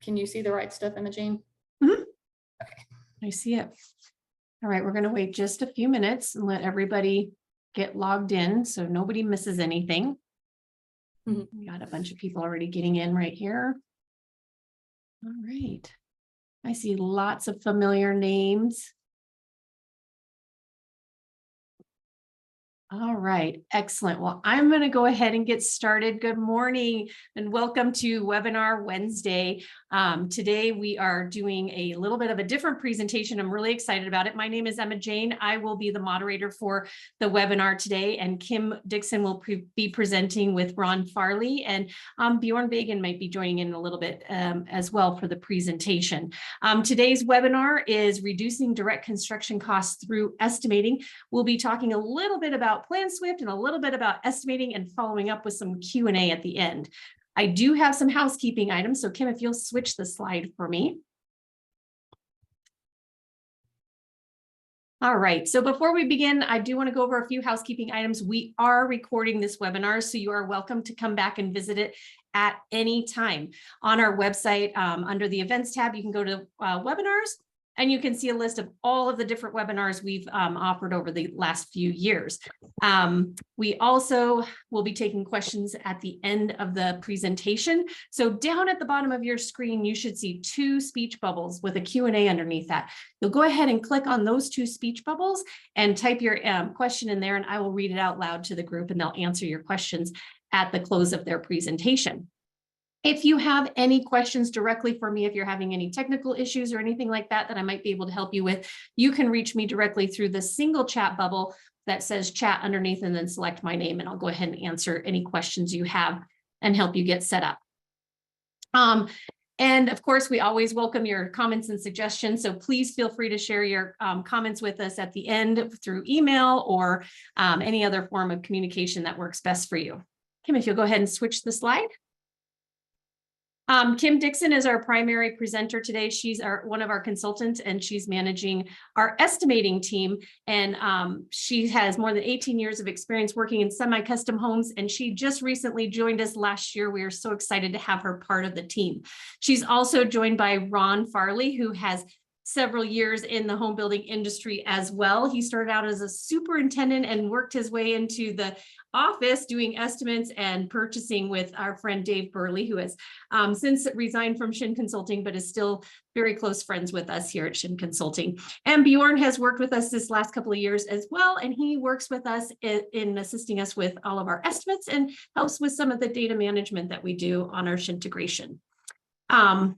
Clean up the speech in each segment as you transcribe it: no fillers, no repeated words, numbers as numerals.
Can you see the right stuff, Imogene? Mm-hmm. Okay. I see it. All right, we're going to wait just a few minutes and let everybody get logged in so nobody misses anything. We got a bunch of people already getting in right here. All right. I see lots of familiar names. All right, excellent. Well, I'm going to go ahead and get started. Good morning and welcome to Webinar Wednesday. Today we are doing a little bit of a different presentation. I'm really excited about it. My name is Emma Jane. I will be the moderator for the webinar today, and Kim Dixon will be presenting with Ron Farley, and Bjorn Vagan might be joining in a little bit as well for the presentation. Today's webinar is reducing direct construction costs through estimating. We'll be talking a little bit about PlanSwift and a little bit about estimating and following up with some Q&A at the end. I do have some housekeeping items. So Kim, if you'll switch the slide for me. All right, so before we begin, I do want to go over a few housekeeping items. We are recording this webinar, so you are welcome to come back and visit it at any time. On our website, under the events tab, you can go to webinars, and you can see a list of all of the different webinars we've offered over the last few years. We also will be taking questions at the end of the presentation. So down at the bottom of your screen, you should see 2 speech bubbles with a Q&A underneath that. You'll go ahead and click on those 2 speech bubbles and type your question in there, and I will read it out loud to the group, and they'll answer your questions at the close of their presentation. If you have any questions directly for me, if you're having any technical issues or anything like that I might be able to help you with, you can reach me directly through the single chat bubble that says chat underneath, and then select my name, and I'll go ahead and answer any questions you have and help you get set up. And of course, we always welcome your comments and suggestions. So please feel free to share your comments with us at the end through email or any other form of communication that works best for you. Kim, if you'll go ahead and switch the slide. Kim Dixon is our primary presenter today. She's one of our consultants, and she's managing our estimating team. And she has more than 18 years of experience working in semi-custom homes, and she just recently joined us last year. We are so excited to have her part of the team. She's also joined by Ron Farley, who has several years in the home building industry as well. He started out as a superintendent and worked his way into the office doing estimates and purchasing with our friend Dave Burley, who has since resigned from Shin Consulting, but is still very close friends with us here at Shin Consulting. And Bjorn has worked with us this last couple of years as well, and he works with us in assisting us with all of our estimates and helps with some of the data management that we do on our Shin integration. I'm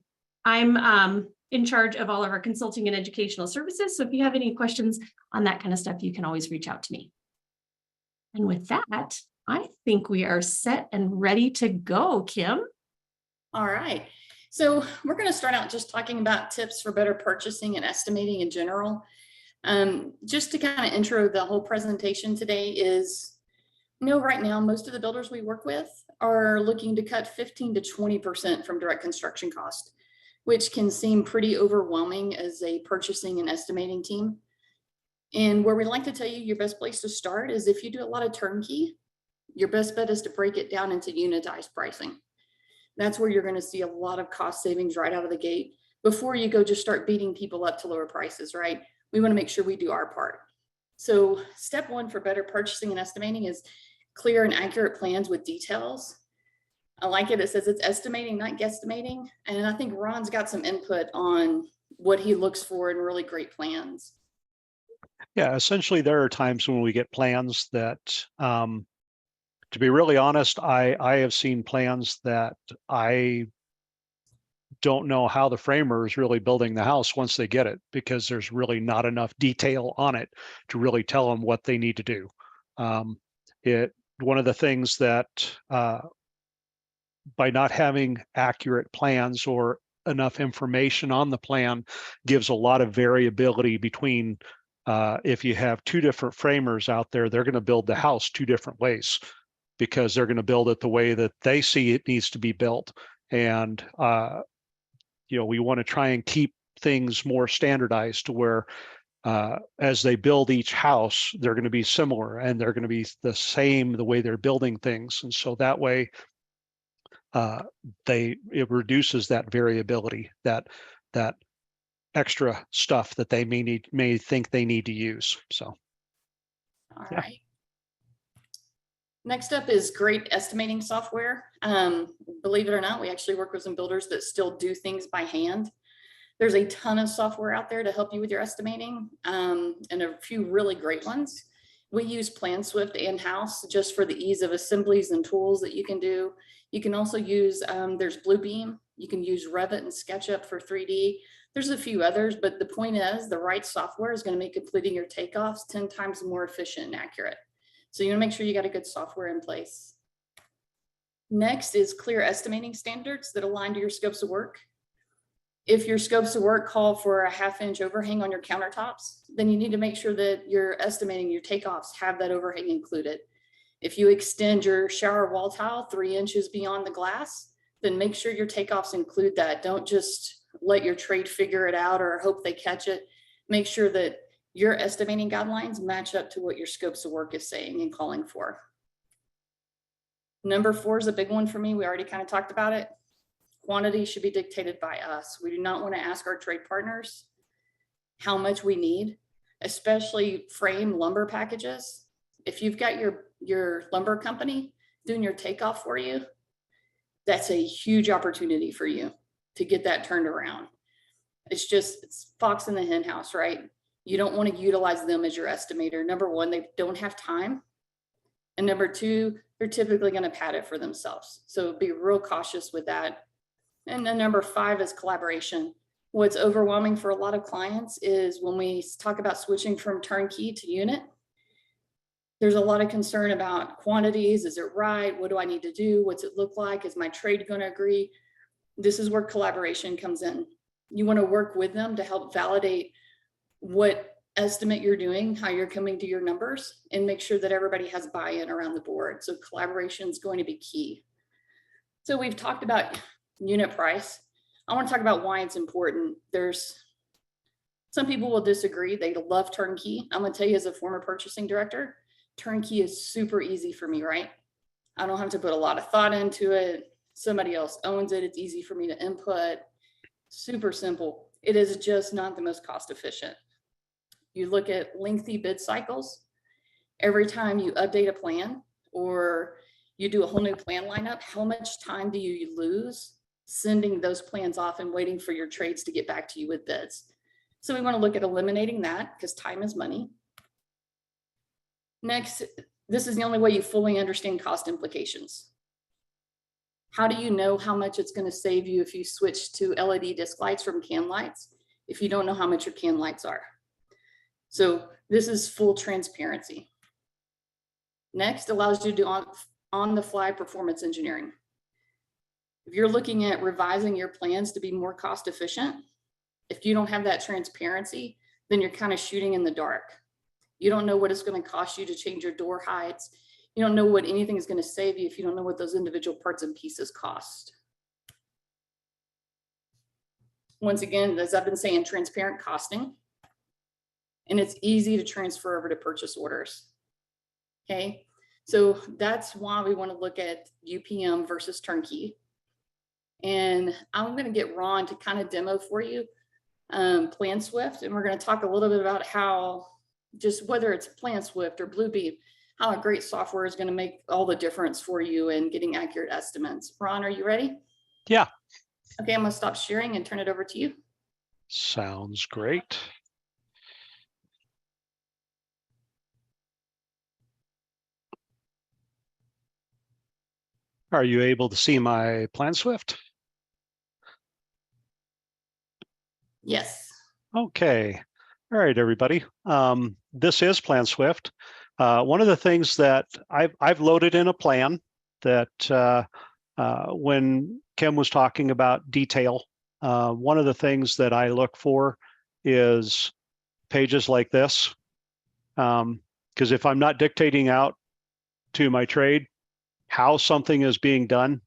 in charge of all of our consulting and educational services. So if you have any questions on that kind of stuff, you can always reach out to me. And with that, I think we are set and ready to go, Kim. All right. So we're going to start out just talking about tips for better purchasing and estimating in general. Just to kind of intro the whole presentation today is, right now, most of the builders we work with are looking to cut 15 to 20% from direct construction cost, which can seem pretty overwhelming as a purchasing and estimating team. And where we like to tell you your best place to start is if you do a lot of turnkey, your best bet is to break it down into unitized pricing. That's where you're going to see a lot of cost savings right out of the gate before you go just start beating people up to lower prices, right? We want to make sure we do our part. So step 1 for better purchasing and estimating is clear and accurate plans with details. I like it. It says it's estimating, not guesstimating. And I think Ron's got some input on what he looks for in really great plans. Yeah, essentially, there are times when we get plans that, to be really honest, I have seen plans that I don't know how the framer is really building the house once they get it, because there's really not enough detail on it to really tell them what they need to do. One of the things that by not having accurate plans or enough information on the plan gives a lot of variability between if you have 2 different framers out there, they're going to build the house 2 different ways because they're going to build it the way that they see it needs to be built. And, we want to try and keep things more standardized to where as they build each house, they're going to be similar and they're going to be the same the way they're building things. And so that way, it reduces that variability, that extra stuff that they may think they need to use. So, All yeah. right. Next up is great estimating software. Believe it or not, we actually work with some builders that still do things by hand. There's a ton of software out there to help you with your estimating, and a few really great ones. We use PlanSwift in-house just for the ease of assemblies and tools that you can do. You can also use, there's Bluebeam. You can use Revit and SketchUp for 3D. There's a few others, but the point is the right software is going to make completing your takeoffs 10 times more efficient and accurate. So you want to make sure you got a good software in place. Next is clear estimating standards that align to your scopes of work. If your scopes of work call for a 1/2-inch overhang on your countertops, then you need to make sure that you're estimating your takeoffs have that overhang included. If you extend your shower wall tile 3 inches beyond the glass, then make sure your takeoffs include that. Don't just let your trade figure it out or hope they catch it. Make sure that your estimating guidelines match up to what your scopes of work is saying and calling for. Number 4 is a big one for me. We already kind of talked about it. Quantity should be dictated by us. We do not want to ask our trade partners how much we need, especially frame lumber packages. If you've got your lumber company doing your takeoff for you, that's a huge opportunity for you to get that turned around. It's fox in the hen house, right? You don't want to utilize them as your estimator. Number 1, they don't have time. And number 2, they're typically going to pad it for themselves. So be real cautious with that. And then number 5 is collaboration. What's overwhelming for a lot of clients is when we talk about switching from turnkey to unit, there's a lot of concern about quantities. Is it right? What do I need to do? What's it look like? Is my trade going to agree? This is where collaboration comes in. You want to work with them to help validate what estimate you're doing, how you're coming to your numbers, and make sure that everybody has buy-in around the board. So collaboration is going to be key. So we've talked about unit price. I want to talk about why it's important. There's some people will disagree. They love turnkey. I'm going to tell you, as a former purchasing director, turnkey is super easy for me, right? I don't have to put a lot of thought into it. Somebody else owns it. It's easy for me to input. Super simple. It is just not the most cost efficient. You look at lengthy bid cycles. Every time you update a plan or you do a whole new plan lineup, how much time do you lose sending those plans off and waiting for your trades to get back to you with bids? So we want to look at eliminating that, because time is money. Next, this is the only way you fully understand cost implications. How do you know how much it's going to save you if you switch to LED disc lights from can lights if you don't know how much your can lights are? So this is full transparency. Next, allows you to do on-the-fly performance engineering. If you're looking at revising your plans to be more cost efficient, if you don't have that transparency, then you're kind of shooting in the dark. You don't know what it's going to cost you to change your door heights. You don't know what anything is going to save you if you don't know what those individual parts and pieces cost. Once again, as I've been saying, transparent costing. And it's easy to transfer over to purchase orders. Okay, so that's why we want to look at UPM versus turnkey. And I'm going to get Ron to kind of demo for you PlanSwift, and we're going to talk a little bit about how, just whether it's PlanSwift or Bluebeam, how a great software is going to make all the difference for you in getting accurate estimates. Ron, are you ready? Yeah. Okay, I'm going to stop sharing and turn it over to you. Sounds great. Are you able to see my PlanSwift? Yes. Okay. All right, everybody. This is PlanSwift. One of the things that I've loaded in a plan that when Kim was talking about detail, one of the things that I look for is pages like this. Because if I'm not dictating out to my trade how something is being done,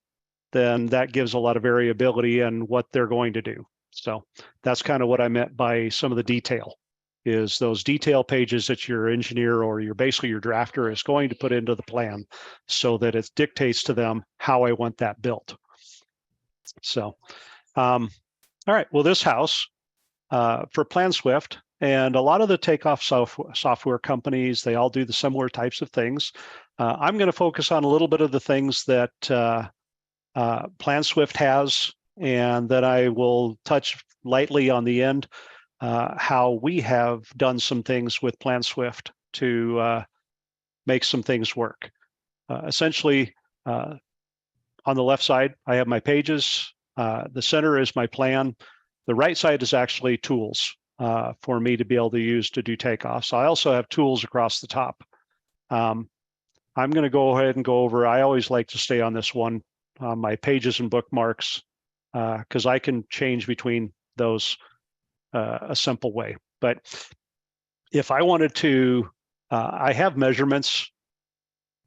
then that gives a lot of variability in what they're going to do. So that's kind of what I meant by some of the detail, is those detail pages that your engineer or basically your drafter is going to put into the plan so that it dictates to them how I want that built. So, all right, well, this house for PlanSwift, and a lot of the takeoff software companies, they all do the similar types of things. I'm going to focus on a little bit of the things that PlanSwift has, and then I will touch lightly on the end how we have done some things with PlanSwift to make some things work. Essentially, on the left side, I have my pages. The center is my plan. The right side is actually tools for me to be able to use to do takeoffs. I also have tools across the top. I'm going to go ahead and go over, I always like to stay on this one, my pages and bookmarks, because I can change between those a simple way. But if I wanted to, I have measurements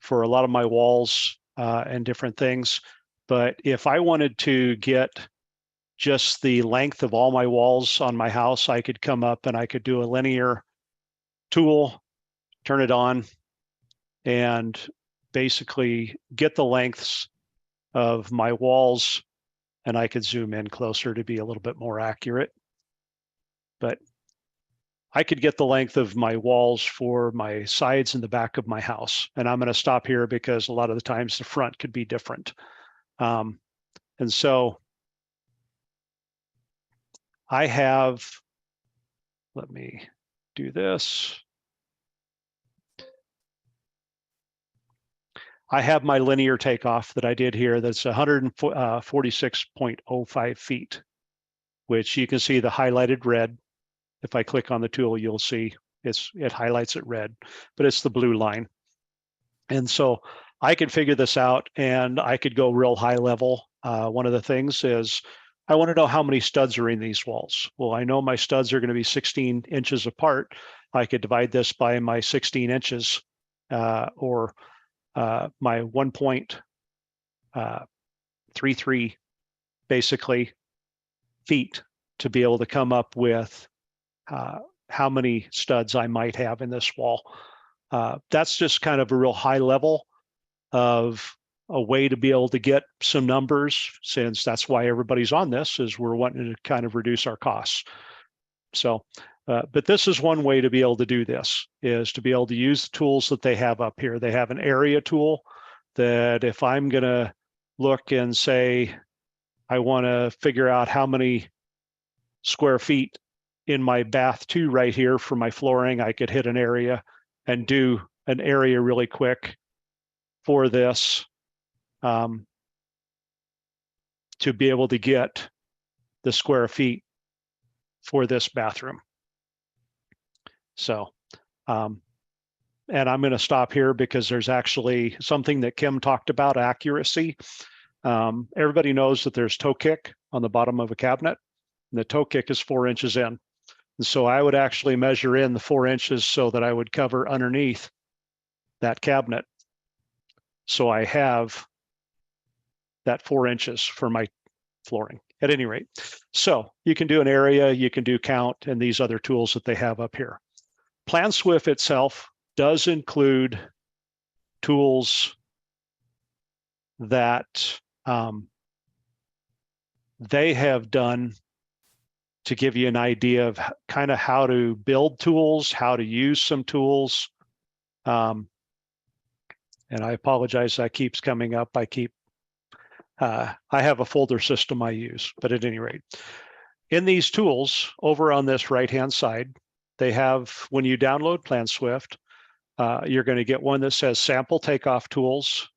for a lot of my walls and different things. But if I wanted to get just the length of all my walls on my house, I could come up and I could do a linear tool, turn it on, and basically get the lengths of my walls, and I could zoom in closer to be a little bit more accurate. But I could get the length of my walls for my sides and the back of my house. And I'm going to stop here because a lot of the times the front could be different. And so I have, let me do this. I have my linear takeoff that I did here. That's 146.05 feet, which you can see the highlighted red. If I click on the tool, you'll see it highlights it red, but it's the blue line. And so I could figure this out, and I could go real high level. One of the things is I want to know how many studs are in these walls. Well, I know my studs are going to be 16 inches apart. I could divide this by my 16 inches or my 1.33 basically feet to be able to come up with how many studs I might have in this wall. That's just kind of a real high level of a way to be able to get some numbers, since that's why everybody's on this, is we're wanting to kind of reduce our costs. So, but this is one way to be able to do this, is to be able to use the tools that they have up here. They have an area tool that if I'm going to look and say, I want to figure out how many square feet in my bath 2 right here for my flooring, I could hit an area and do an area really quick for this to be able to get the square feet for this bathroom. So, and I'm going to stop here because there's actually something that Kim talked about, accuracy. Everybody knows that there's toe kick on the bottom of a cabinet, and the toe kick is 4 inches in. And so I would actually measure in the 4 inches so that I would cover underneath that cabinet. So I have that 4 inches for my flooring at any rate. So you can do an area, you can do count, and these other tools that they have up here. PlanSwift itself does include tools that they have done to give you an idea of kind of how to build tools, how to use some tools. And I apologize, that keeps coming up. I have a folder system I use, but at any rate, in these tools over on this right-hand side, they have, when you download PlanSwift, you're going to get one that says sample takeoff tools,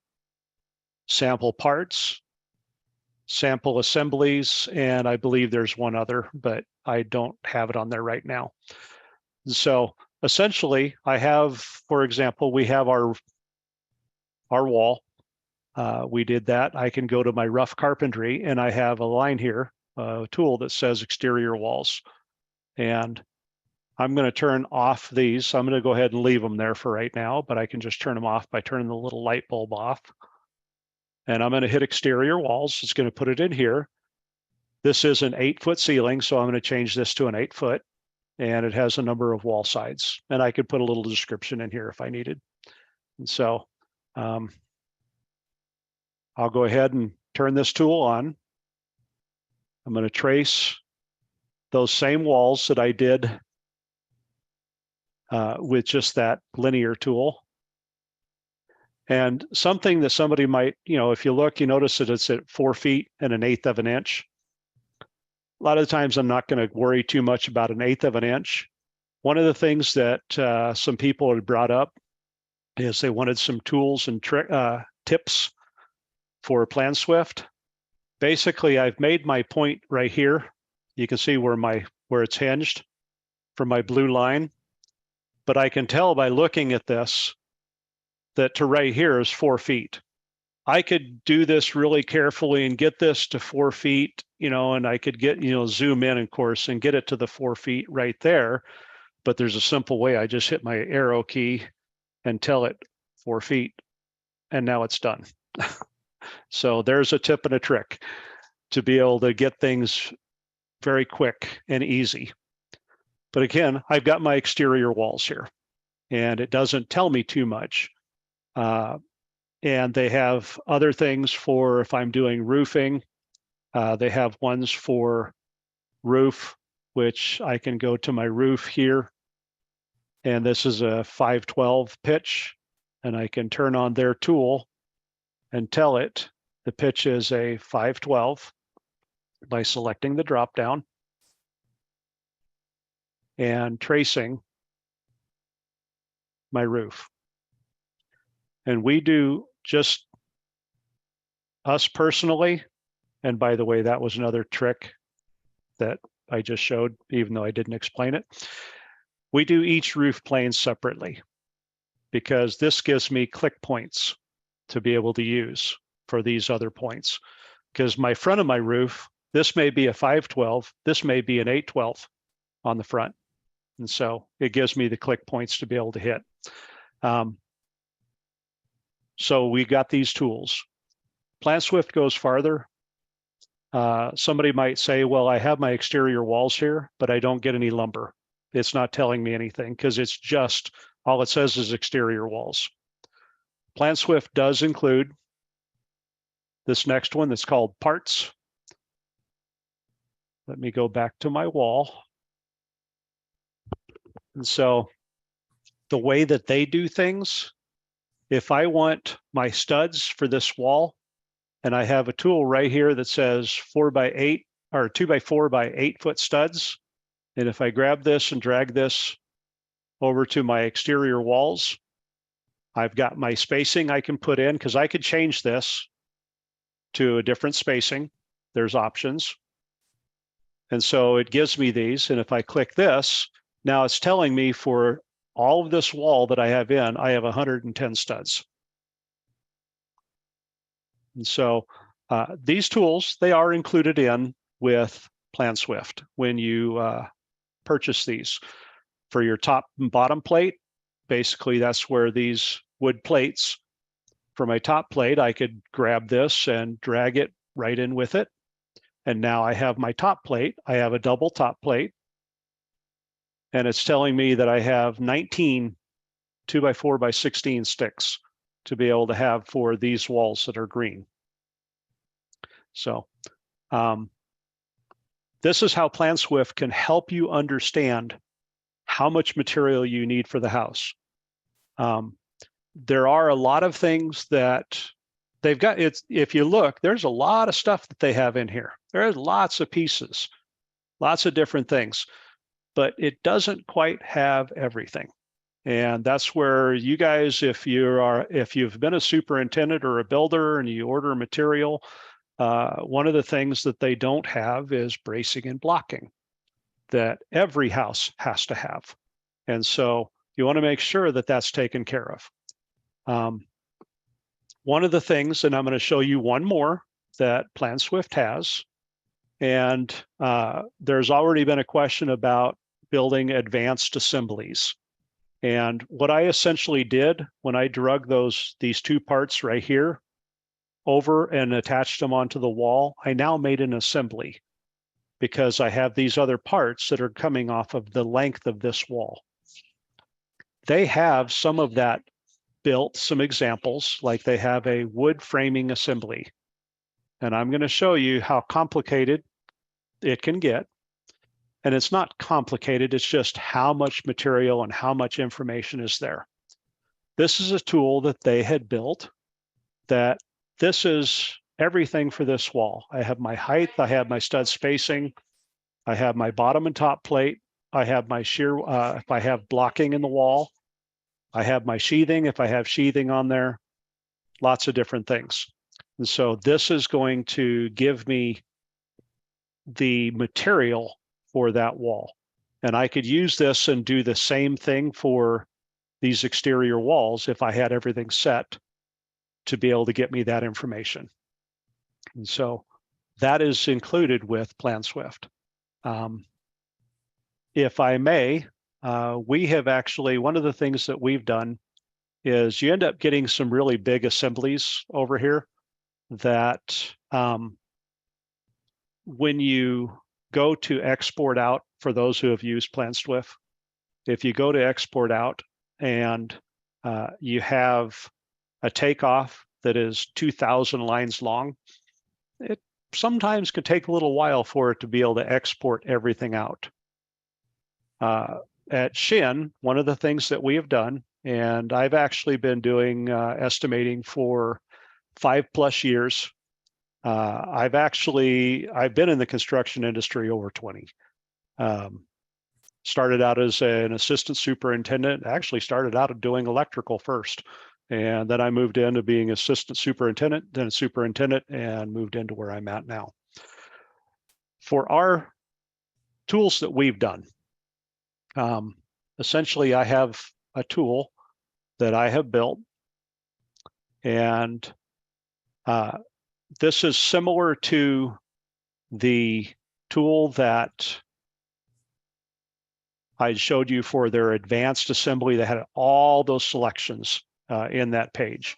sample parts, sample assemblies, and I believe there's one other, but I don't have it on there right now. So essentially, I have, for example, we have our wall. We did that. I can go to my rough carpentry, and I have a line here, a tool that says exterior walls. And I'm going to turn off these. I'm going to go ahead and leave them there for right now, but I can just turn them off by turning the little light bulb off. And I'm going to hit exterior walls. It's going to put it in here. This is an 8-foot ceiling, so I'm going to change this to an 8-foot, and it has a number of wall sides. And I could put a little description in here if I needed. And so I'll go ahead and turn this tool on. I'm going to trace those same walls that I did with just that linear tool. And something that somebody might, if you look, you notice that it's at 4 feet and 1/8 of an inch. A lot of the times I'm not going to worry too much about 1/8 of an inch. One of the things that some people had brought up is they wanted some tools and tips for PlanSwift. Basically, I've made my point right here. You can see where it's hinged for my blue line, but I can tell by looking at this that to right here is 4 feet. I could do this really carefully and get this to 4 feet, and I could get, zoom in, of course, and get it to the 4 feet right there. But there's a simple way. I just hit my arrow key and tell it 4 feet, and now it's done. So there's a tip and a trick to be able to get things very quick and easy. But again, I've got my exterior walls here, and it doesn't tell me too much. And they have other things for if I'm doing roofing. They have ones for roof, which I can go to my roof here. And this is a 512 pitch, and I can turn on their tool and tell it the pitch is a 512 by selecting the drop down and tracing my roof. And we do just us personally. And by the way, that was another trick that I just showed, even though I didn't explain it. We do each roof plane separately because this gives me click points to be able to use for these other points. Because my front of my roof, this may be a 512, this may be an 812 on the front. And so it gives me the click points to be able to hit. So we got these tools. PlanSwift goes farther. Somebody might say, well, I have my exterior walls here, but I don't get any lumber. It's not telling me anything because it's just, all it says is exterior walls. PlanSwift does include this next one that's called parts. Let me go back to my wall. And so the way that they do things, if I want my studs for this wall, and I have a tool right here that says 4x8 or 2x4 by 8 foot studs. And if I grab this and drag this over to my exterior walls, I've got my spacing I can put in because I could change this to a different spacing. There's options. And so it gives me these. And if I click this, now it's telling me for all of this wall that I have in, I have 110 studs. And so these tools, they are included in with PlanSwift when you purchase these. For your top and bottom plate, basically that's where these wood plates, for my top plate, I could grab this and drag it right in with it. And now I have my top plate. I have a double top plate. And it's telling me that I have 19 2x4x16 sticks to be able to have for these walls that are green. So this is how PlanSwift can help you understand how much material you need for the house. There are a lot of things that they've got. If you look, there's a lot of stuff that they have in here. There's lots of pieces, lots of different things, but it doesn't quite have everything. And that's where you guys, if you've been a superintendent or a builder and you order material, one of the things that they don't have is bracing and blocking that every house has to have. And so you want to make sure that that's taken care of. One of the things, and I'm going to show you one more that PlanSwift has, and there's already been a question about building advanced assemblies. And what I essentially did when I drug these two parts right here over and attached them onto the wall, I now made an assembly because I have these other parts that are coming off of the length of this wall. They have some of that built, some examples, like they have a wood framing assembly. And I'm going to show you how complicated it can get. And it's not complicated. It's just how much material and how much information is there. This is a tool that they had built that this is everything for this wall. I have my height, I have my stud spacing, I have my bottom and top plate, I have my shear, if I have blocking in the wall, I have my sheathing, if I have sheathing on there, lots of different things. And so this is going to give me the material for that wall. And I could use this and do the same thing for these exterior walls if I had everything set to be able to get me that information. And so that is included with PlanSwift. If I may, we have actually, one of the things that we've done is you end up getting some really big assemblies over here that when you go to export out, for those who have used PlanSwift, if you go to export out and you have a takeoff that is 2,000 lines long, it sometimes could take a little while for it to be able to export everything out. At Shin, one of the things that we have done, and I've actually been doing estimating for 5+ years. I've been in the construction industry over 20. Started out as an assistant superintendent, actually started out doing electrical first. And then I moved into being assistant superintendent, then a superintendent, and moved into where I'm at now. For our tools that we've done, essentially I have a tool that I have built, and this is similar to the tool that I showed you for their advanced assembly that had all those selections in that page,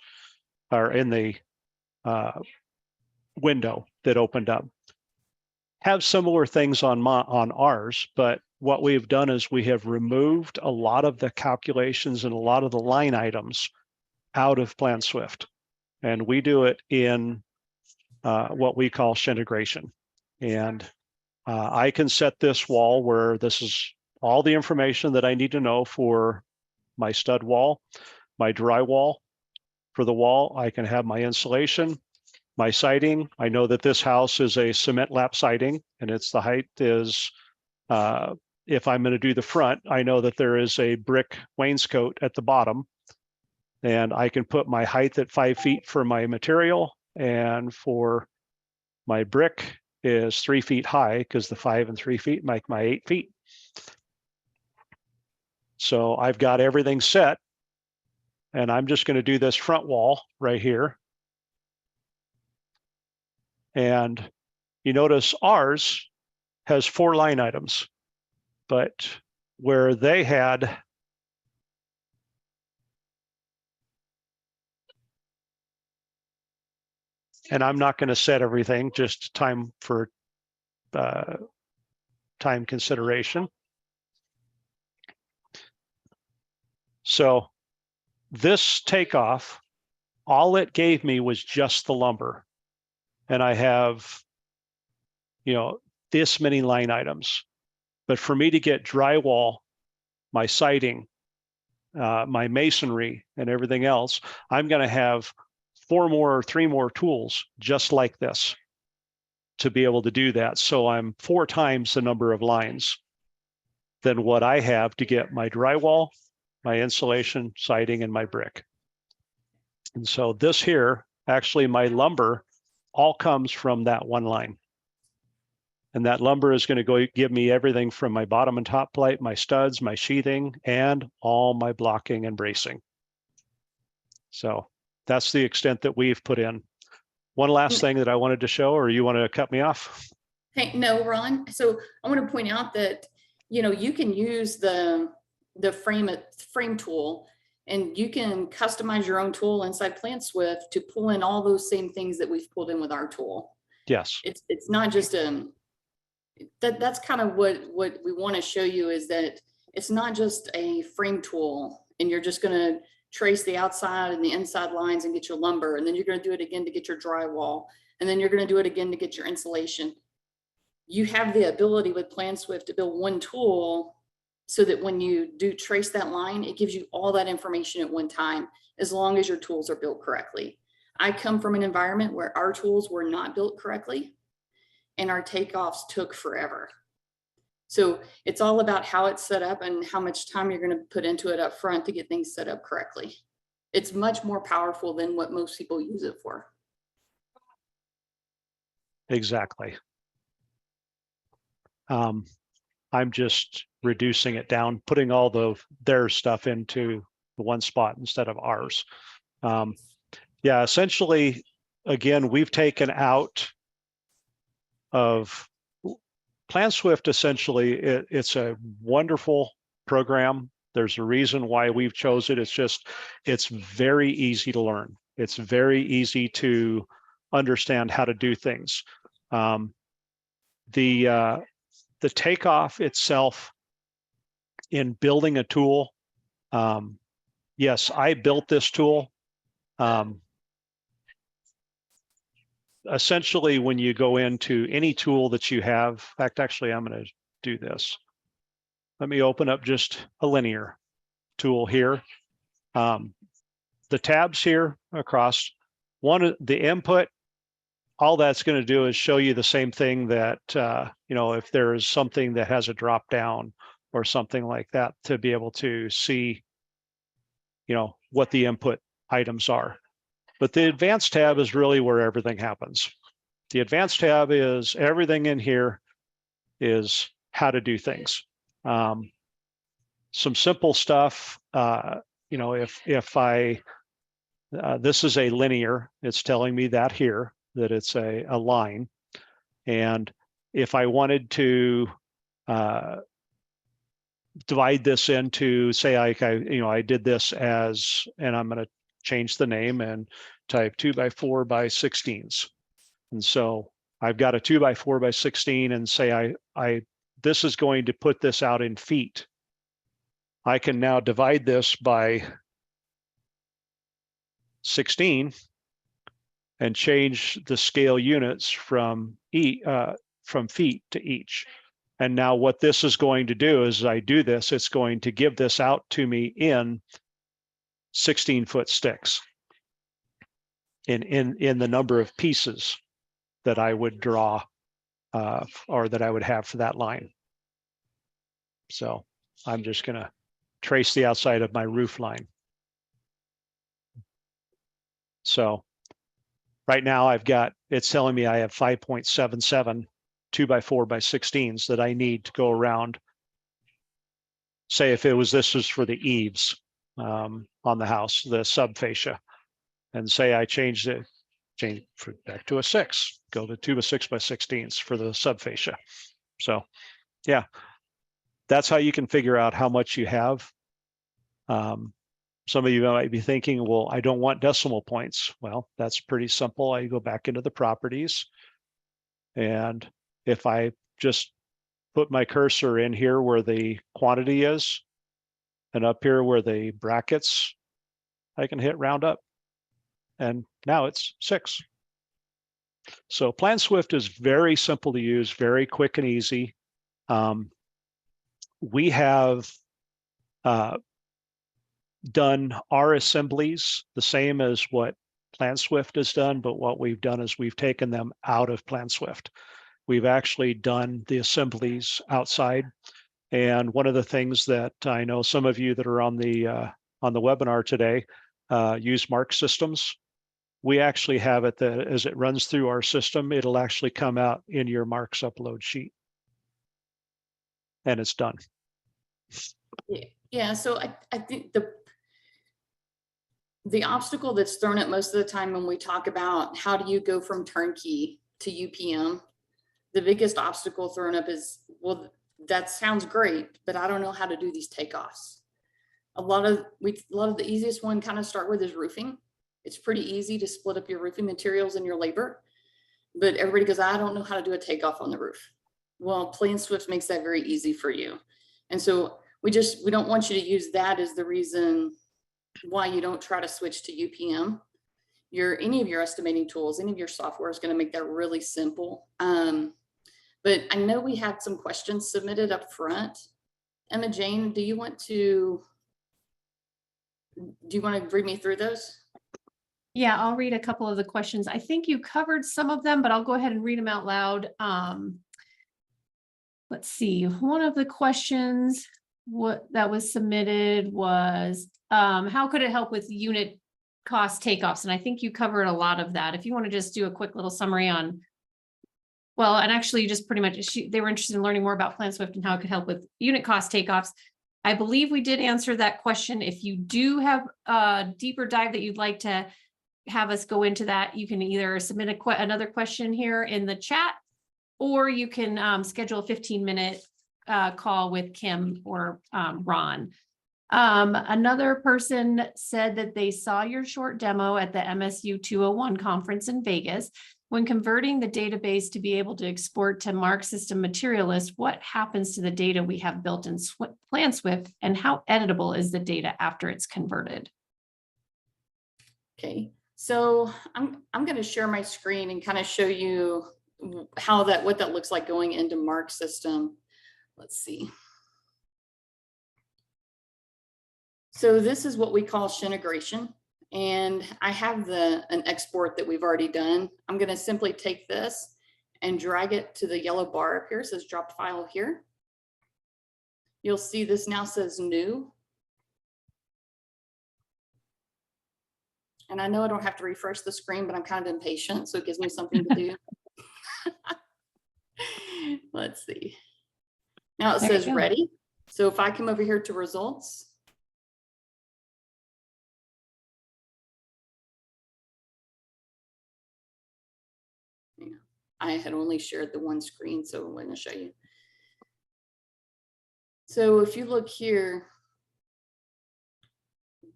or in the window that opened up. Have similar things on ours, but what we've done is we have removed a lot of the calculations and a lot of the line items out of PlanSwift, and we do it in what we call Shintegration. And I can set this wall where this is all the information that I need to know for my stud wall, my drywall for the wall. I can have my insulation, my siding. I know that this house is a cement lap siding, and it's the height is, if I'm going to do the front, I know that there is a brick wainscot at the bottom, and I can put my height at 5 feet for my material, and for my brick is 3 feet high, because the 5 and 3 feet make my 8 feet. So I've got everything set, and I'm just going to do this front wall right here. And you notice ours has 4 line items, but where they had and I'm not going to set everything, just time for time consideration. So this takeoff, all it gave me was just the lumber. And I have, this many line items. But for me to get drywall, my siding, my masonry, and everything else, I'm going to have 4 more or 3 more tools just like this to be able to do that. So I'm 4 times the number of lines than what I have to get my drywall, my insulation, siding, and my brick. And so this here, actually my lumber all comes from that one line. And that lumber is going to go give me everything from my bottom and top plate, my studs, my sheathing, and all my blocking and bracing. So that's the extent that we've put in. One last thing that I wanted to show, or you want to cut me off? Hey, no, Ron. So I want to point out that, you can use the frame tool, and you can customize your own tool inside PlanSwift to pull in all those same things that we've pulled in with our tool. Yes. It's not just that's kind of what we want to show you, is that it's not just a frame tool and you're just going to trace the outside and the inside lines and get your lumber, and then you're going to do it again to get your drywall, and then you're going to do it again to get your insulation. you have the ability with PlanSwift to build one tool so that when you do trace that line, it gives you all that information at one time, as long as your tools are built correctly. I come from an environment where our tools were not built correctly and our takeoffs took forever. So it's all about how it's set up and how much time you're going to put into it up front to get things set up correctly. It's much more powerful than what most people use it for. Exactly. I'm just reducing it down, putting all their stuff into the one spot instead of ours. Yeah, essentially, again, we've taken out of PlanSwift. Essentially, it's a wonderful program. There's a reason why we've chosen it. It's very easy to learn. It's very easy to understand how to do things. The takeoff itself in building a tool, yes, I built this tool. Essentially, when you go into any tool that you have, in fact, actually, I'm going to do this. Let me open up just a linear tool here. The tabs here across, the input, all that's going to do is show you the same thing that, if there is something that has a drop down or something like that, to be able to see, what the input items are. But the advanced tab is really where everything happens. The advanced tab is everything in here is how to do things. Some simple stuff, if I, this is a linear, it's telling me that here, that it's a line. And if I wanted to divide this into, say, I did this as, and I'm going to change the name and type 2x4 by 16s. And so I've got a 2x4 by 16 and say this is going to put this out in feet. I can now divide this by 16 and change the scale units from feet to each. And now what this is going to do is, I do this, it's going to give this out to me in 16-foot sticks in the number of pieces that I would draw or that I would have for that line. So I'm just going to trace the outside of my roof line. So right now it's telling me I have 5.77 2x4 by 16s that I need to go around. Say if this was for the eaves on the house, the subfascia, and say I change back to a 6, go to 2 6 by 16s for the subfascia. So yeah, that's how you can figure out how much you have. Some of you might be thinking, well, I don't want decimal points. Well, that's pretty simple. I go back into the properties, and if I just put my cursor in here where the quantity is, and up here where the brackets, I can hit round up. And now it's 6. So PlanSwift is very simple to use, very quick and easy. We have done our assemblies the same as what PlanSwift has done, but what we've done is we've taken them out of PlanSwift. We've actually done the assemblies outside. And one of the things that I know some of you that are on the webinar today use Mark systems. We actually have it that as it runs through our system, it'll actually come out in your Marks upload sheet. And it's done. Yeah, so I think the obstacle that's thrown up most of the time when we talk about how do you go from turnkey to UPM, the biggest obstacle thrown up is, well, that sounds great, but I don't know how to do these takeoffs. A lot of the easiest one kind of start with is roofing. It's pretty easy to split up your roofing materials and your labor, but everybody goes, I don't know how to do a takeoff on the roof. Well, PlanSwift makes that very easy for you. And so we don't want you to use that as the reason why you don't try to switch to UPM. Any of your estimating tools, any of your software is going to make that really simple. But I know we had some questions submitted up front. Emma Jane, do you want to read me through those? Yeah, I'll read a couple of the questions. I think you covered some of them, but I'll go ahead and read them out loud. Let's see, one of the questions that was submitted was, how could it help with unit cost takeoffs? And I think you covered a lot of that. If you want to just do a quick little summary on, well, and actually you just pretty much, they were interested in learning more about PlanSwift and how it could help with unit cost takeoffs. I believe we did answer that question. If you do have a deeper dive that you'd like to have us go into that, you can either submit another question here in the chat, or you can schedule a 15-minute call with Kim or Ron. Another person said that they saw your short demo at the MSU 201 conference in Vegas. When converting the database to be able to export to Mark System Materialist, what happens to the data we have built in PlanSwift, and how editable is the data after it's converted? Okay, so I'm going to share my screen and kind of show you what that looks like going into Mark System. Let's see. So this is what we call integration. And I have an export that we've already done. I'm going to simply take this and drag it to the yellow bar up here. It says drop file here. You'll see this now says new. And I know I don't have to refresh the screen, but I'm kind of impatient, so it gives me something to do. Let's see. Now it says ready. So if I come over here to results, I had only shared the one screen, so I'm going to show you. So if you look here,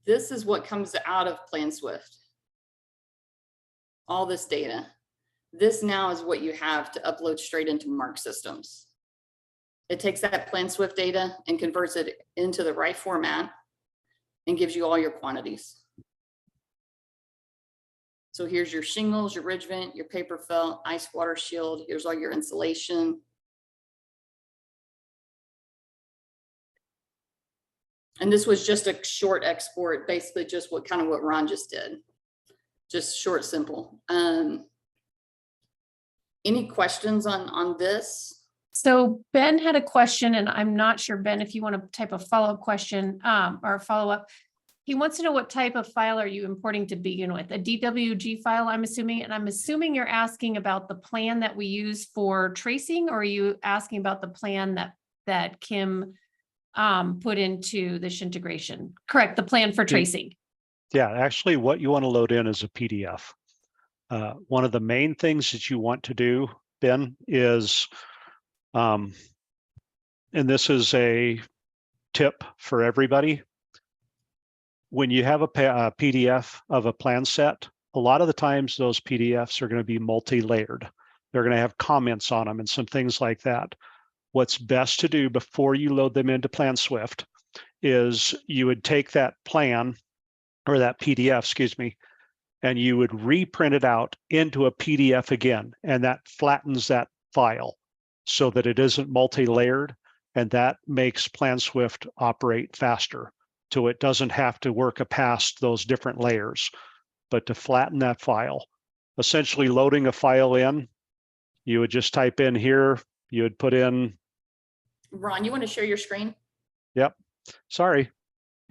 this is what comes out of PlanSwift. All this data. This now is what you have to upload straight into Mark Systems. It takes that PlanSwift data and converts it into the right format and gives you all your quantities. So here's your shingles, your ridge vent, your paper felt, ice water shield. Here's all your insulation. And this was just a short export, basically just what Ron just did. Just short, simple. Any questions on this? So Ben had a question, and I'm not sure, Ben, if you want to type a follow-up question or follow-up. He wants to know what type of file are you importing to begin with? A DWG file, I'm assuming, and I'm assuming you're asking about the plan that we use for tracing, or are you asking about the plan that Kim put into this integration? Correct, the plan for tracing. Yeah, actually what you want to load in is a PDF. One of the main things that you want to do, Ben, is, and this is a tip for everybody, when you have a PDF of a plan set, a lot of the times those PDFs are going to be multi-layered. They're going to have comments on them and some things like that. What's best to do before you load them into PlanSwift is you would take that plan, or that PDF, excuse me, and you would reprint it out into a PDF again, and that flattens that file so that it isn't multi-layered, and that makes PlanSwift operate faster. So it doesn't have to work past those different layers, but to flatten that file, essentially loading a file in, you would just type in here, you would put in. Ron, you want to share your screen? Yep. Sorry.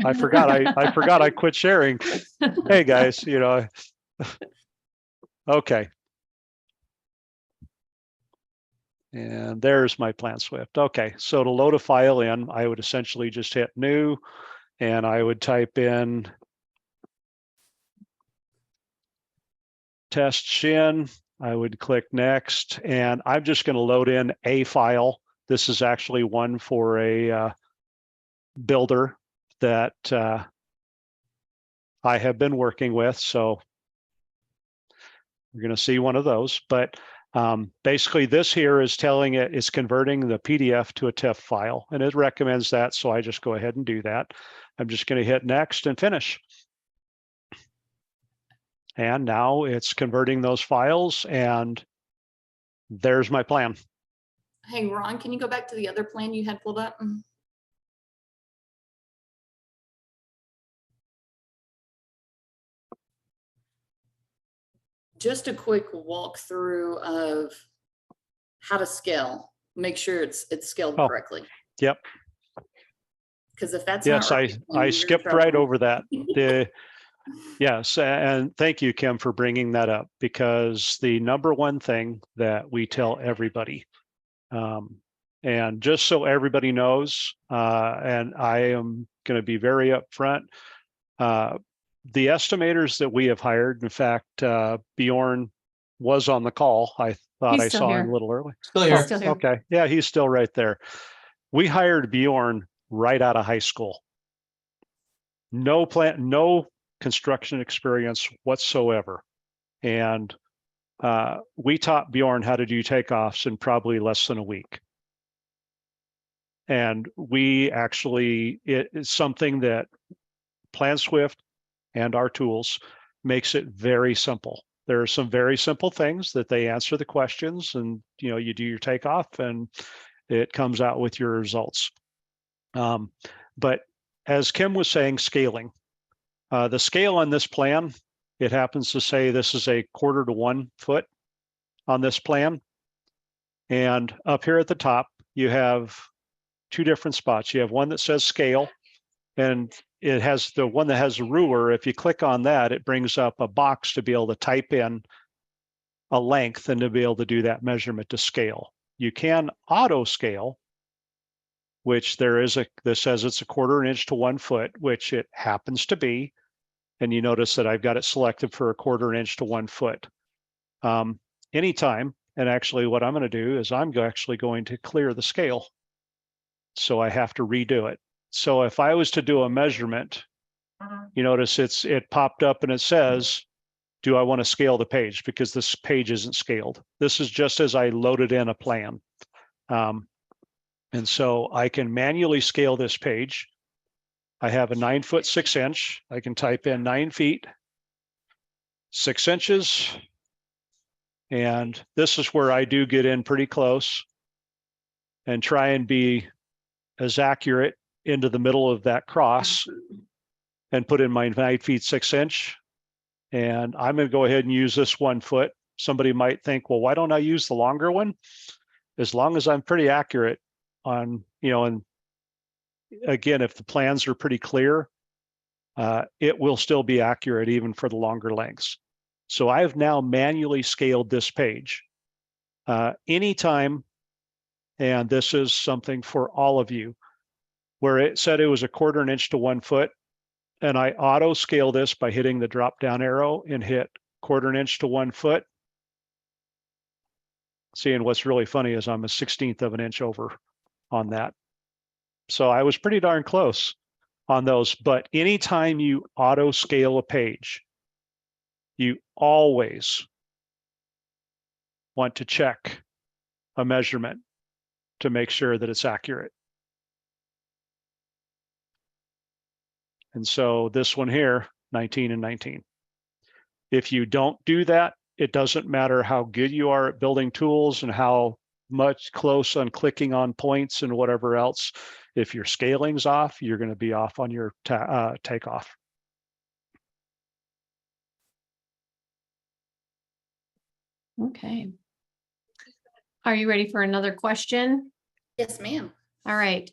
I forgot. I forgot I quit sharing. Hey guys, okay. And there's my PlanSwift. Okay, so to load a file in, I would essentially just hit new, and I would type in test shin. I would click next, and I'm just going to load in a file. This is actually one for a builder that I have been working with, so we're going to see one of those. But basically this here is telling it it's converting the PDF to a TIFF file, and it recommends that, so I just go ahead and do that. I'm just going to hit next and finish. And now it's converting those files, and there's my plan. Hey, Ron, can you go back to the other plan you had pulled up? Just a quick walkthrough of how to scale. Make sure it's scaled Oh, correctly. Yep. Because if that's Yes, not right, then I you're in skipped right trouble. over that. Yes, and thank you, Kim, for bringing that up, because the number one thing that we tell everybody, and just so everybody knows, and I am going to be very upfront, the estimators that we have hired, in fact, Bjorn was on the call. I thought He's I still saw here. him a little early. Still He's here. still here. Okay, yeah, he's still right there. We hired Bjorn right out of high school. No construction experience whatsoever. And we taught Bjorn how to do takeoffs in probably less than a week. And we actually, it's something that PlanSwift and our tools makes it very simple. There are some very simple things that they answer the questions, and you do your takeoff and it comes out with your results. But as Kim was saying, scaling. The scale on this plan, it happens to say this is a 1/4 to 1 foot on this plan. And up here at the top, you have two different spots. You have one that says scale, and it has the one that has a ruler. If you click on that, it brings up a box to be able to type in a length and to be able to do that measurement to scale. You can auto scale, which this says it's a 1/4 inch to 1 foot, which it happens to be. And you notice that I've got it selected for a 1/4 inch to 1 foot. Anytime, and actually what I'm going to do is I'm actually going to clear the scale. So I have to redo it. So if I was to do a measurement, you notice it popped up and it says, do I want to scale the page? Because this page isn't scaled. This is just as I loaded in a plan. And so I can manually scale this page. I have a 9 foot 6 inch. I can type in 9 feet, 6 inches. And this is where I do get in pretty close and try and be as accurate into the middle of that cross and put in my 9 feet 6 inch. And I'm going to go ahead and use this 1 foot. Somebody might think, well, why don't I use the longer one? As long as I'm pretty accurate on, and again, if the plans are pretty clear, it will still be accurate even for the longer lengths. So I have now manually scaled this page. Anytime, and this is something for all of you, where it said it was a 1/4 inch to 1 foot, and I auto scale this by hitting the drop down arrow and hit 1/4 inch to 1 foot. Seeing what's really funny is I'm a 1/16 of an inch over on that. So I was pretty darn close on those. But anytime you auto scale a page, you always want to check a measurement to make sure that it's accurate. And so this one here, 19 and 19. If you don't do that, it doesn't matter how good you are at building tools and how much close on clicking on points and whatever else. If your scaling's off, you're going to be off on your takeoff. Okay. Are you ready for another question? Yes, ma'am. All right.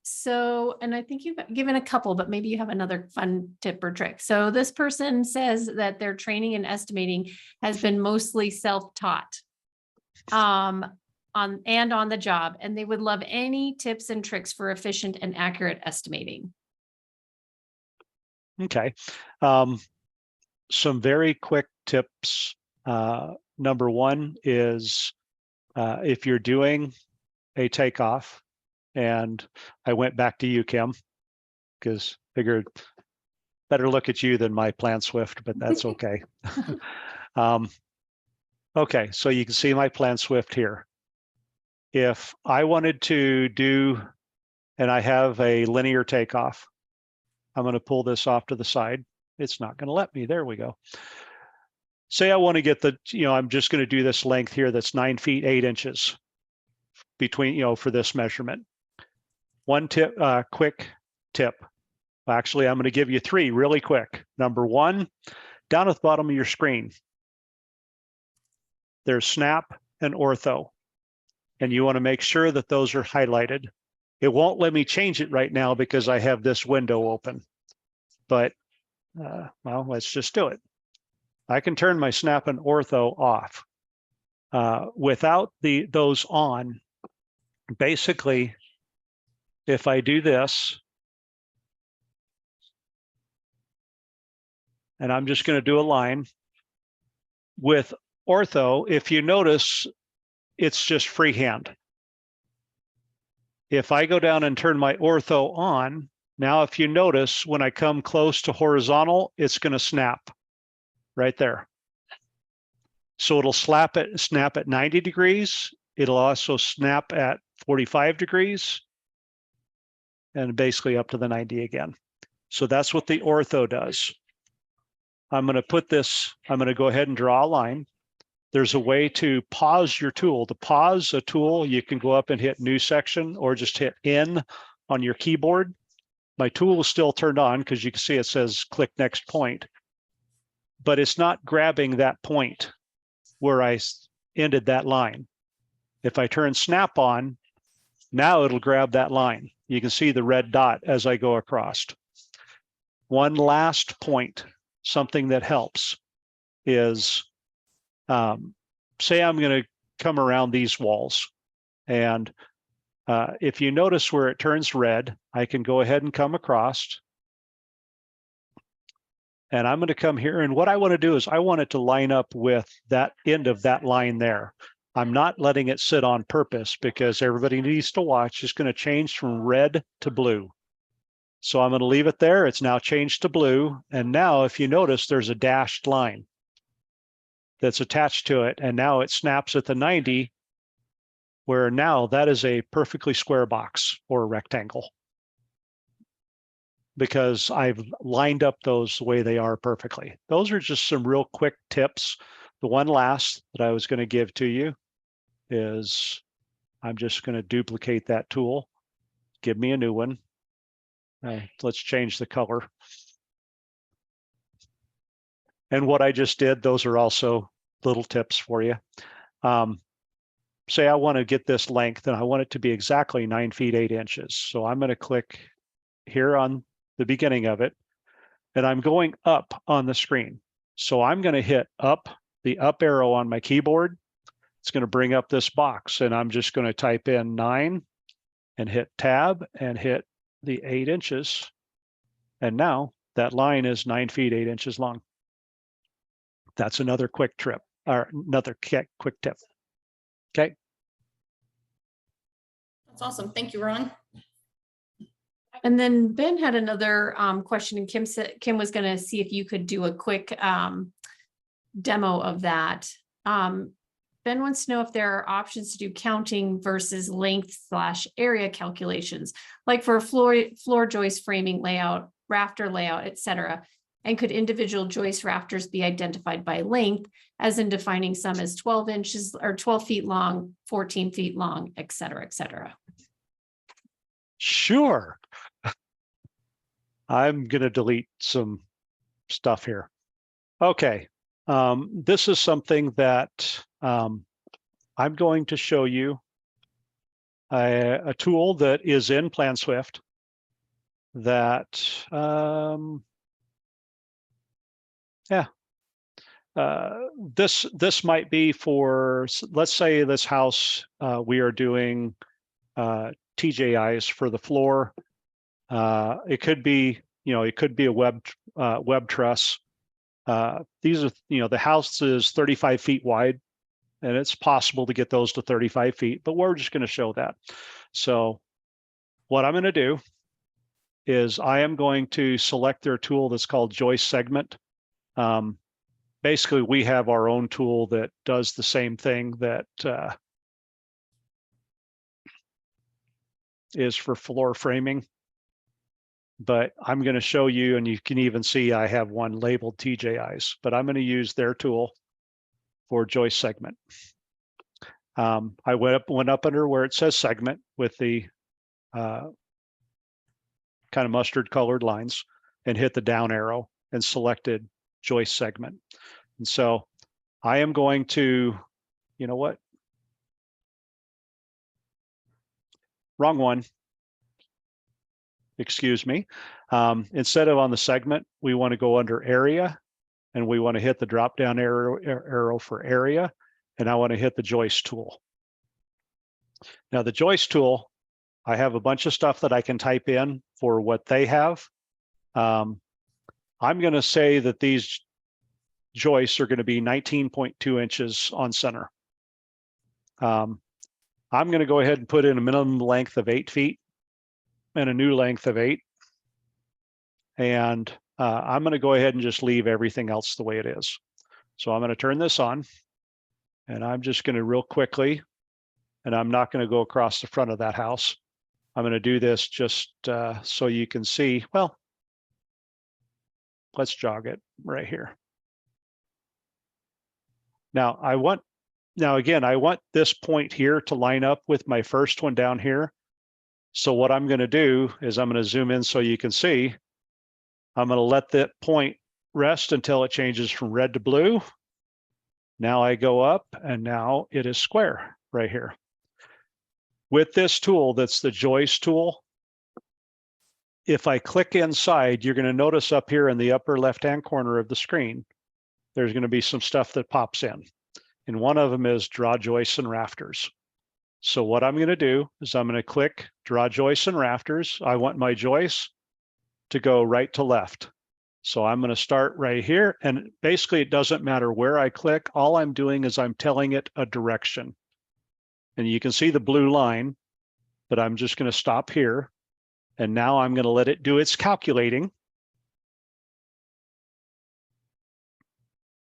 So, and I think you've given a couple, but maybe you have another fun tip or trick. So this person says that their training and estimating has been mostly self-taught, on the job, and they would love any tips and tricks for efficient and accurate estimating. Okay. Some very quick tips. Number one is if you're doing a takeoff, and I went back to you, Kim, because figured better look at you than my PlanSwift, but that's okay. Okay, so you can see my PlanSwift here. If I wanted to do, and I have a linear takeoff, I'm going to pull this off to the side. It's not going to let me. There we go. Say I want to get the, I'm just going to do this length here that's 9 feet 8 inches. between, for this measurement. One tip, quick tip. Actually, I'm going to give you 3 really quick. Number 1, down at the bottom of your screen, there's snap and ortho, and you want to make sure that those are highlighted. It won't let me change it right now because I have this window open, but well, let's just do it. I can turn my snap and ortho off. Without those on, basically, if I do this, and I'm just going to do a line with ortho, if you notice, it's just freehand. If I go down and turn my ortho on, now if you notice, when I come close to horizontal, it's going to snap right there. So it'll snap at 90 degrees. It'll also snap at 45 degrees and basically up to the 90 again. So that's what the ortho does. I'm going to put this, I'm going to go ahead and draw a line. There's a way to pause your tool. To pause a tool, you can go up and hit new section or just hit N on your keyboard. My tool is still turned on because you can see it says click next point, but it's not grabbing that point where I ended that line. If I turn snap on, now it'll grab that line. You can see the red dot as I go across. One last point, something that helps is, say I'm going to come around these walls, and if you notice where it turns red, I can go ahead and come across, and I'm going to come here, and what I want to do is I want it to line up with that end of that line there. I'm not letting it sit on purpose because everybody needs to watch. It's going to change from red to blue. So I'm going to leave it there. It's now changed to blue. And now if you notice, there's a dashed line that's attached to it. And now it snaps at the 90, where now that is a perfectly square box or a rectangle, because I've lined up those the way they are perfectly. Those are just some real quick tips. The one last that I was going to give to you is I'm just going to duplicate that tool. Give me a new one. Let's change the color. And what I just did, those are also little tips for you. Say I want to get this length and I want it to be exactly 9 feet 8 inches. So I'm going to click here on the beginning of it, and I'm going up on the screen. So I'm going to hit up, the up arrow on my keyboard. It's going to bring up this box, and I'm just going to type in 9 and hit tab and hit the 8 inches. And now that line is 9 feet 8 inches long. That's another quick tip, or another quick tip. Okay. That's awesome. Thank you, Ron. And then Ben had another question, and Kim was going to see if you could do a quick demo of that. Ben wants to know if there are options to do counting versus length/area calculations, like for floor joist framing layout, rafter layout, etc. And could individual joist rafters be identified by length, as in defining some as 12 inches or 12 feet long, 14 feet long, et cetera, et cetera? Sure. I'm going to delete some stuff here. Okay. This is something that I'm going to show you a tool that is in PlanSwift that, this might be for, let's say this house, we are doing TJIs for the floor. It could be, it could be a web truss. These are, the house is 35 feet wide, and it's possible to get those to 35 feet, but we're just going to show that. So what I'm going to do is I am going to select their tool that's called joist segment. Basically, we have our own tool that does the same thing that is for floor framing. But I'm going to show you, and you can even see I have one labeled TJIs, but I'm going to use their tool for joist segment. I went up under where it says segment with the kind of mustard colored lines and hit the down arrow and selected joist segment. And so I am going to, you know what? Wrong one. Excuse me. Instead of on the segment, we want to go under area, and we want to hit the drop down arrow for area, and I want to hit the joist tool. Now the joist tool, I have a bunch of stuff that I can type in for what they have. I'm going to say that these joists are going to be 19.2 inches on center. I'm going to go ahead and put in a minimum length of 8 feet and a new length of 8. And I'm going to go ahead and just leave everything else the way it is. So I'm going to turn this on, and I'm just going to real quickly, and I'm not going to go across the front of that house. I'm going to do this just so you can see. Well, let's jog it right here. Now I want this point here to line up with my first one down here. So what I'm going to do is I'm going to zoom in so you can see. I'm going to let that point rest until it changes from red to blue. Now I go up, and now it is square right here. With this tool, that's the joist tool, if I click inside, you're going to notice up here in the upper left-hand corner of the screen, there's going to be some stuff that pops in. And one of them is draw joists and rafters. So what I'm going to do is I'm going to click draw joists and rafters. I want my joists to go right to left. So I'm going to start right here. And basically it doesn't matter where I click. All I'm doing is I'm telling it a direction. And you can see the blue line, but I'm just going to stop here. And now I'm going to let it do its calculating.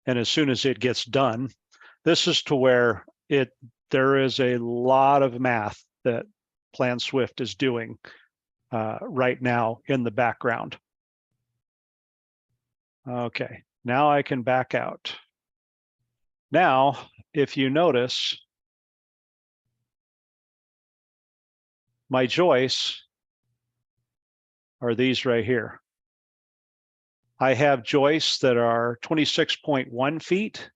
And as soon as it gets done, this is to where there is a lot of math that PlanSwift is doing right now in the background. Okay, now I can back out. Now, if you notice, my joists are these right here. I have joists that are 26.1 feet.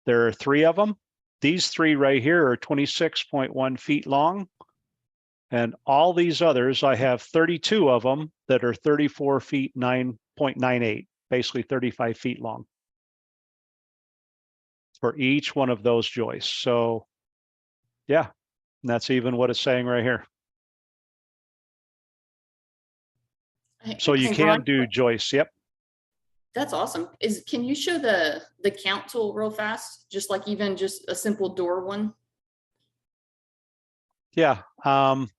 There are 3 of them. These 3 right here are 26.1 feet long. And all these others, I have 32 of them that are 34 feet 9.98, basically 35 feet long for each one of those joists. So yeah, that's even what it's saying right here. So you can do joists. Yep. That's awesome. Can you show the count tool real fast? Just like even just a simple door one? Yeah. I'm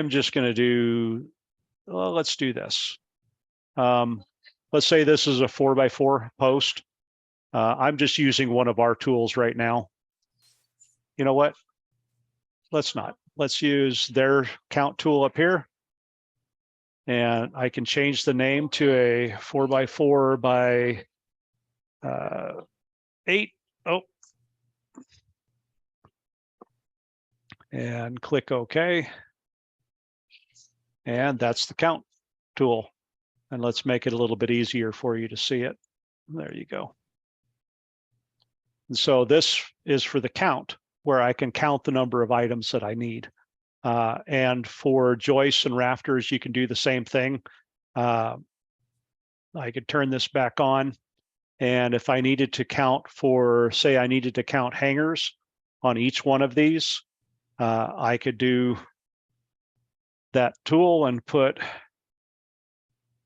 just going to do, well, let's do this. Let's say this is a 4x4 post. I'm just using one of our tools right now. You know what? Let's not. Let's use their count tool up here. And I can change the name to a 4x4 by 8. Oh. And click OK. And that's the count tool. And let's make it a little bit easier for you to see it. There you go. And so this is for the count, where I can count the number of items that I need. And for joists and rafters, you can do the same thing. I could turn this back on. And if I needed to count for, say I needed to count hangers on each one of these, I could do that tool and put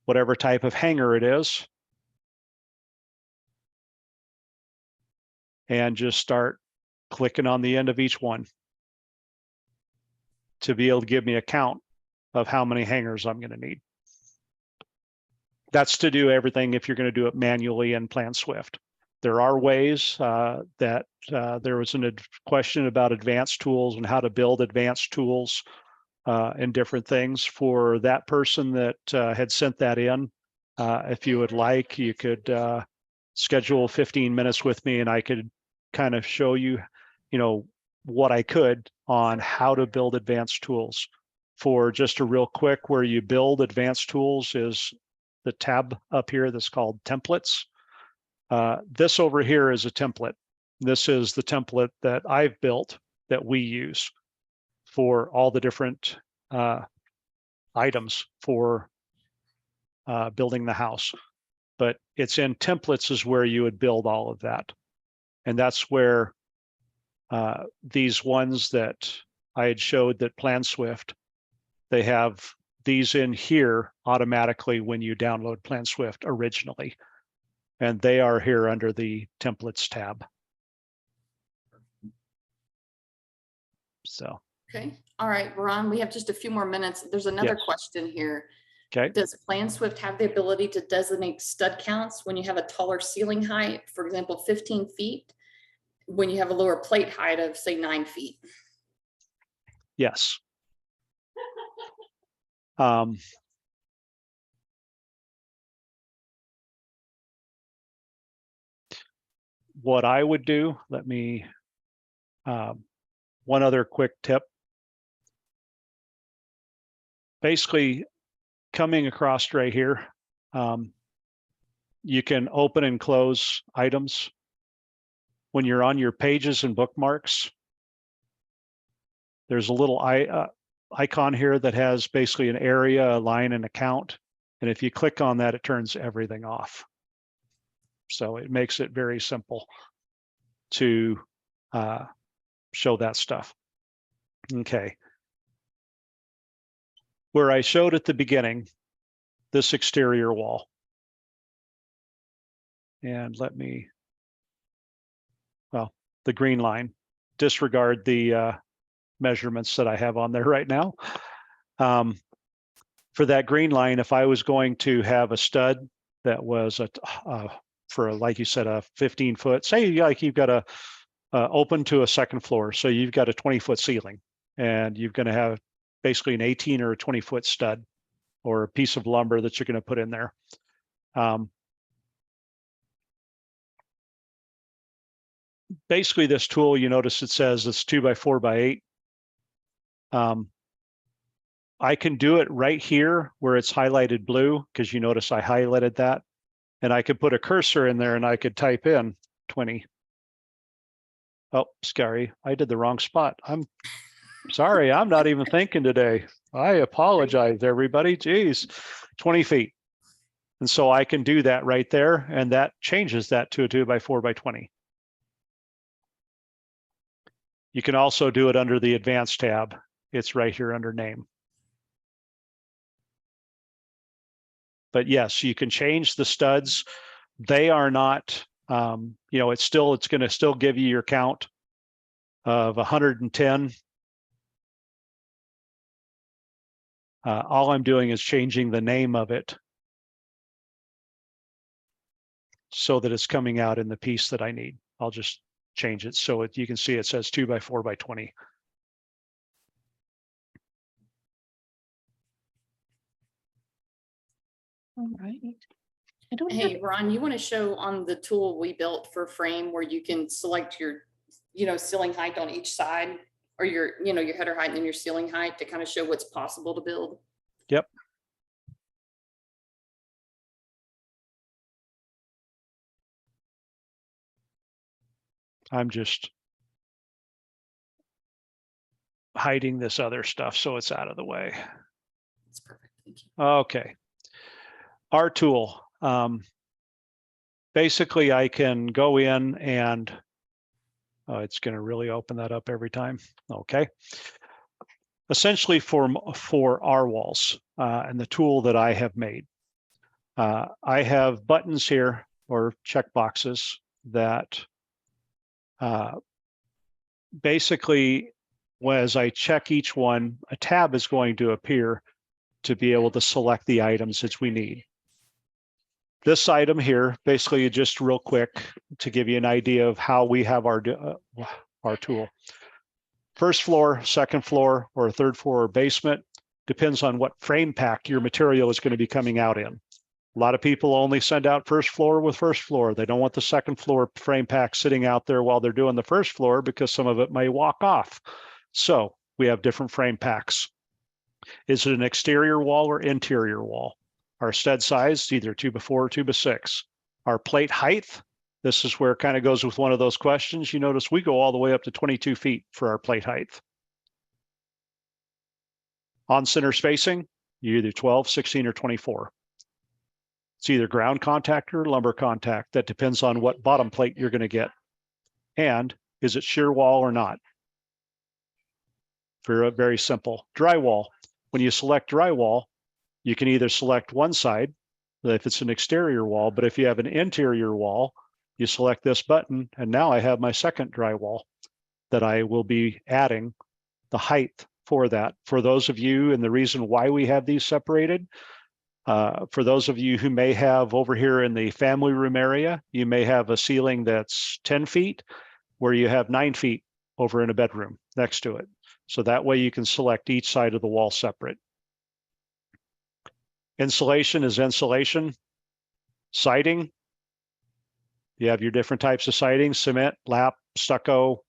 whatever type of hanger it is. And just start clicking on the end of each one to be able to give me a count of how many hangers I'm going to need. That's to do everything if you're going to do it manually in PlanSwift. There are ways that there was a question about advanced tools and how to build advanced tools and different things. For that person that had sent that in, if you would like, you could schedule 15 minutes with me and I could kind of show you, what I could on how to build advanced tools. For just a real quick, where you build advanced tools is the tab up here that's called templates. This over here is a template. This is the template that I've built that we use for all the different items for building the house. But it's in templates is where you would build all of that. And that's where these ones that I had showed that PlanSwift, they have these in here automatically when you download PlanSwift originally. And they are here under the templates tab. So. Okay. All right, Ron, we have just a few more minutes. There's another Yes. question here. Okay. Does PlanSwift have the ability to designate stud counts when you have a taller ceiling height, for example, 15 feet, when you have a lower plate height of, say, 9 feet? Yes. What I would do, let me, one other quick tip. Basically, coming across right here, you can open and close items. When you're on your pages and bookmarks, there's a little icon here that has basically an area, a line, and a count. And if you click on that, it turns everything off. So it makes it very simple to show that stuff. Okay. Where I showed at the beginning, this exterior wall. And let me, well, the green line, disregard the measurements that I have on there right now. For that green line, if I was going to have a stud that was for, like you said, a 15-foot, say like you've got a open to a second floor, so you've got a 20-foot ceiling, and you're going to have basically an 18 or a 20-foot stud or a piece of lumber that you're going to put in there. Basically, this tool, you notice it says it's 2x4x8. I can do it right here where it's highlighted blue, because you notice I highlighted that, and I could put a cursor in there and I could type in 20. Oh, scary, I did the wrong spot. I'm sorry, I'm not even thinking today. I apologize, everybody. Geez, 20 feet. And so I can do that right there, and that changes that to a 2x4x20. You can also do it under the advanced tab. It's right here under name. But yes, you can change the studs. They are not, it's going to still give you your count of 110. All I'm doing is changing the name of it so that it's coming out in the piece that I need. I'll just change it so you can see it says 2x4x20. All right. I don't Hey, have, Ron, you want to show on the tool we built for frame where you can select your, ceiling height on each side, or your header height and then your ceiling height, to kind of show what's possible to build? Yep. I'm just hiding this other stuff so it's out of the way. That's perfect. Thank you. Okay. Our tool. Basically, I can go in and it's going to really open that up every time. Okay. Essentially for our walls and the tool that I have made, I have buttons here or check boxes that basically, as I check each one, a tab is going to appear to be able to select the items that we need. This item here, basically just real quick to give you an idea of how we have our tool. First floor, second floor, or third floor or basement, depends on what frame pack your material is going to be coming out in. A lot of people only send out first floor with first floor. They don't want the second floor frame pack sitting out there while they're doing the first floor because some of it may walk off. So we have different frame packs. Is it an exterior wall or interior wall? Our stud size, either 2x4 or 2x6. Our plate height, this is where it kind of goes with one of those questions. You notice we go all the way up to 22 feet for our plate height. On center spacing, you either 12, 16, or 24. It's either ground contact or lumber contact. That depends on what bottom plate you're going to get. And is it shear wall or not? Very, very simple. Drywall. When you select drywall, you can either select one side if it's an exterior wall, but if you have an interior wall, you select this button, and now I have my second drywall that I will be adding the height for that. For those of you, and the reason why we have these separated, for those of you who may have over here in the family room area, you may have a ceiling that's 10 feet where you have 9 feet over in a bedroom next to it. So that way you can select each side of the wall separate. Insulation is insulation. Siding, you have your different types of siding: cement, lap, stucco,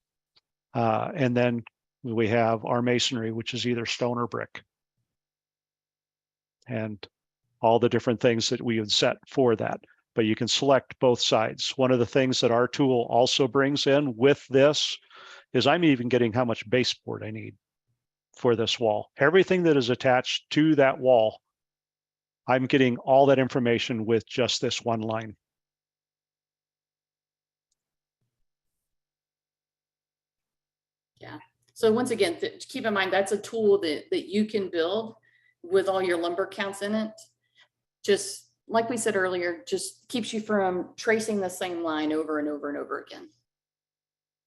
and then we have our masonry, which is either stone or brick. And all the different things that we would set for that. But you can select both sides. One of the things that our tool also brings in with this is I'm even getting how much baseboard I need for this wall. Everything that is attached to that wall, I'm getting all that information with just this one line. Yeah. So once again, keep in mind, that's a tool that you can build with all your lumber counts in it. Just like we said earlier, just keeps you from tracing the same line over and over and over again.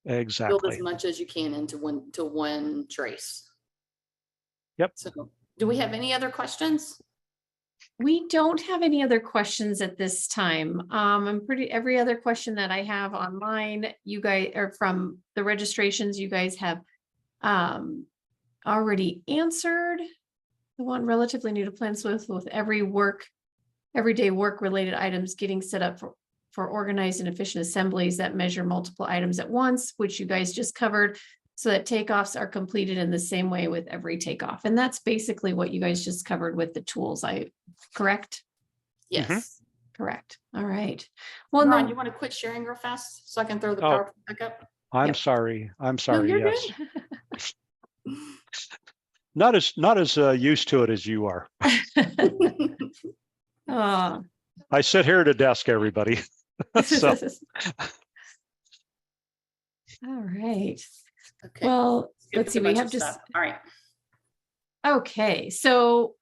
Exactly. Build as much as you can into one trace. Yep. So do we have any other questions? We don't have any other questions at this time. Every other question that I have online, you guys are from the registrations you guys have already answered. The one relatively new to PlanSwift with everyday work related items getting set up for organized and efficient assemblies that measure multiple items at once, which you guys just covered, so that takeoffs are completed in the same way with every takeoff. And that's basically what you guys just covered with the tools. Correct? Yes. Mm-hmm. Correct. All right. Well, Ron, you want to quit sharing real fast so I can throw the PowerPoint back up? I'm sorry. I'm sorry. No, you're yes. good. Not as used to it as you are. I sit here at a desk, everybody. So. All right. Okay. Well, let's see. We have just. All right. Okay. So,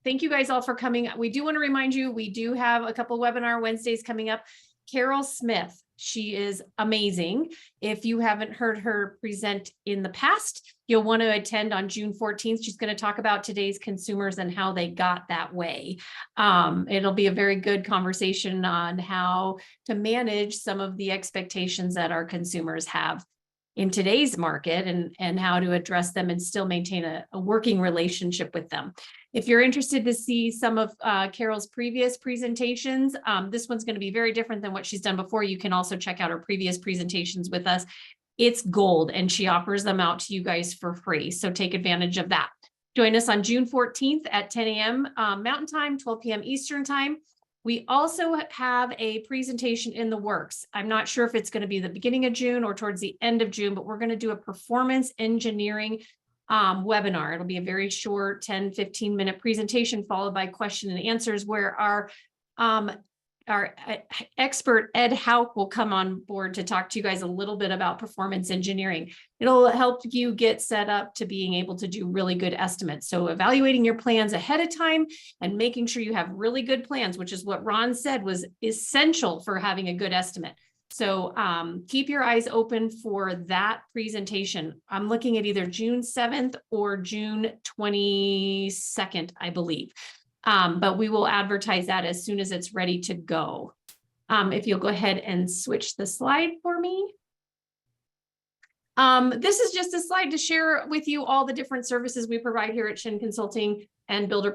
thank you guys all for coming. We do want to remind you, we do have a couple webinar Wednesdays coming up. Carol Smith, she is amazing. If you haven't heard her present in the past, you'll want to attend on June 14th. She's going to talk about today's consumers and how they got that way. It'll be a very good conversation on how to manage some of the expectations that our consumers have in today's market and how to address them and still maintain a working relationship with them. If you're interested to see some of Carol's previous presentations, this one's going to be very different than what she's done before. You can also check out her previous presentations with us. It's gold, and she offers them out to you guys for free. So take advantage of that. Join us on June 14th at 10 a.m. Mountain Time, 12 p.m. Eastern Time. We also have a presentation in the works. I'm not sure if it's going to be the beginning of June or towards the end of June, but we're going to do a performance engineering webinar. It'll be a very short 10, 15-minute presentation followed by question and answers where our expert Ed Hauk will come on board to talk to you guys a little bit about performance engineering. It'll help you get set up to being able to do really good estimates. So evaluating your plans ahead of time and making sure you have really good plans, which is what Ron said was essential for having a good estimate. So keep your eyes open for that presentation. I'm looking at either June 7th or June 22nd, I believe. But we will advertise that as soon as it's ready to go. If you'll go ahead and switch the slide for me. This is just a slide to share with you all the different services we provide here at Shin Consulting and Builder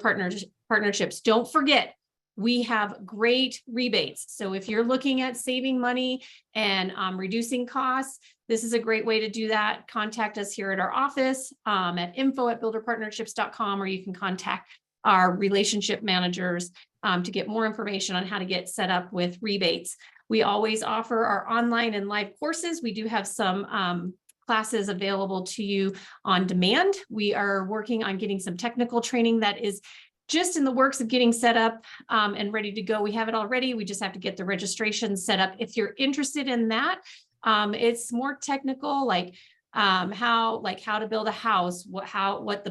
Partnerships. Don't forget, We have great rebates. So if you're looking at saving money and reducing costs, this is a great way to do that. Contact us here at our office at info@builderpartnerships.com, or you can contact our relationship managers to get more information on how to get set up with rebates. We always offer our online and live courses. We do have some classes available to you on demand. We are working on getting some technical training that is just in the works of getting set up and ready to go. We have it already. We just have to get the registration set up. If you're interested in that, it's more technical, like how to build a house, what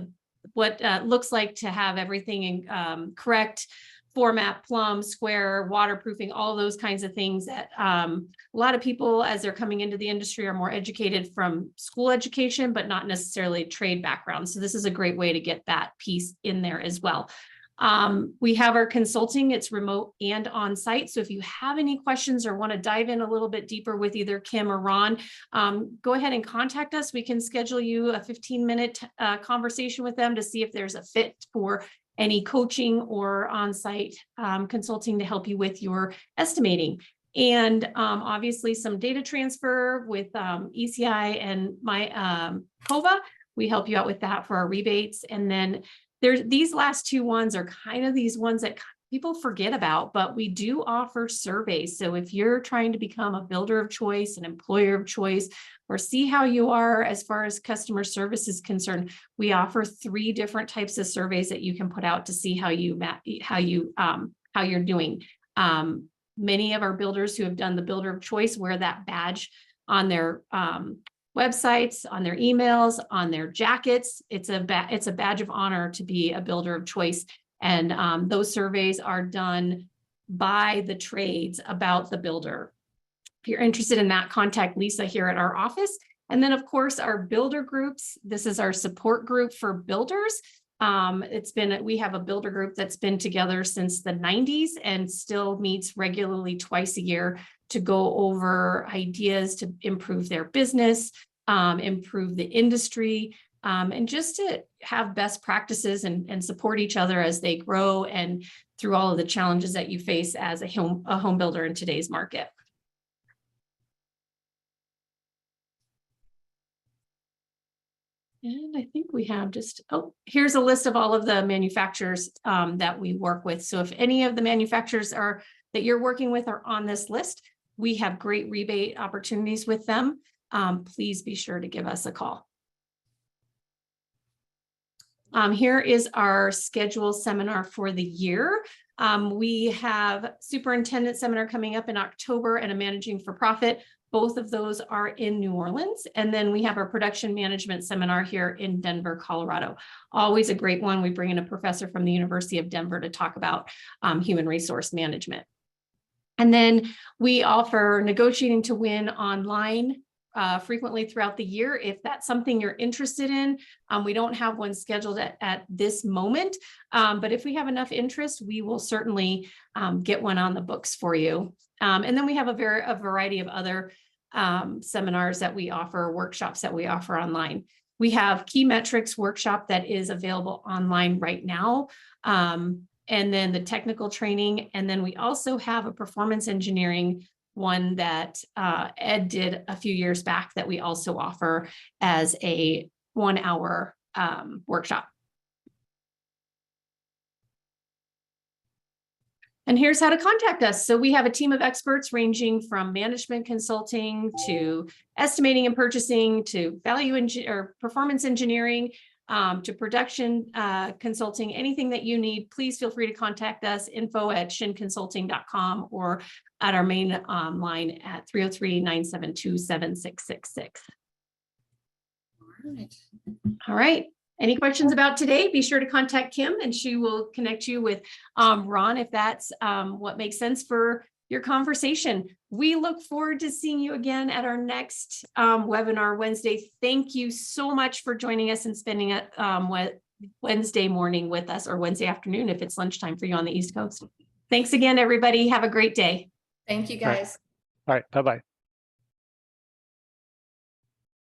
looks like to have everything in correct format, plumb, square, waterproofing, all those kinds of things that a lot of people, as they're coming into the industry, are more educated from school education, but not necessarily trade background. So this is a great way to get that piece in there as well. We have our consulting, it's remote and on site. So if you have any questions or want to dive in a little bit deeper with either Kim or Ron, go ahead and contact us. We can schedule you a 15-minute conversation with them to see if there's a fit for any coaching or on-site consulting to help you with your estimating. And obviously some data transfer with ECI and my HOVA. We help you out with that for our rebates. And then these last two ones are kind of these ones that people forget about, but we do offer surveys. So if you're trying to become a builder of choice, an employer of choice, or see how you are as far as customer service is concerned, we offer 3 different types of surveys that you can put out to see how you're doing. Many of our builders who have done the builder of choice wear that badge on their websites, on their emails, on their jackets. It's a badge of honor to be a builder of choice. And those surveys are done by the trades about the builder. If you're interested in that, contact Lisa here at our office. And then of course, our builder groups. This is our support group for builders. We have a builder group that's been together since the 90s and still meets regularly twice a year to go over ideas to improve their business, improve the industry, and just to have best practices and support each other as they grow and through all of the challenges that you face as a home builder in today's market. And I think we have here's a list of all of the manufacturers that we work with. So if any of the manufacturers that you're working with are on this list, we have great rebate opportunities with them. Please be sure to give us a call. Here is our scheduled seminar for the year. We have superintendent seminar coming up in October and a managing for profit. Both of those are in New Orleans. And then we have our production management seminar here in Denver, Colorado. Always a great one. We bring in a professor from the University of Denver to talk about human resource management. And then we offer negotiating to win online frequently throughout the year. If that's something you're interested in, we don't have one scheduled at this moment, but if we have enough interest, we will certainly get one on the books for you. And then we have a variety of other seminars that we offer, workshops that we offer online. We have key metrics workshop that is available online right now. And then the technical training. And then we also have a performance engineering one that Ed did a few years back that we also offer as a 1-hour workshop. And here's how to contact us. So we have a team of experts ranging from management consulting to estimating and purchasing to performance engineering to production consulting. Anything that you need, please feel free to contact us, info@shinconsulting.com or at our main line at 303-972-7666. All right. Any questions about today? Be sure to contact Kim and she will connect you with Ron if that's what makes sense for your conversation. We look forward to seeing you again at our next webinar Wednesday. Thank you so much for joining us and spending Wednesday morning with us, or Wednesday afternoon if it's lunchtime for you on the East Coast. Thanks again, everybody. Have a great day. Thank you, guys. All right. Bye-bye.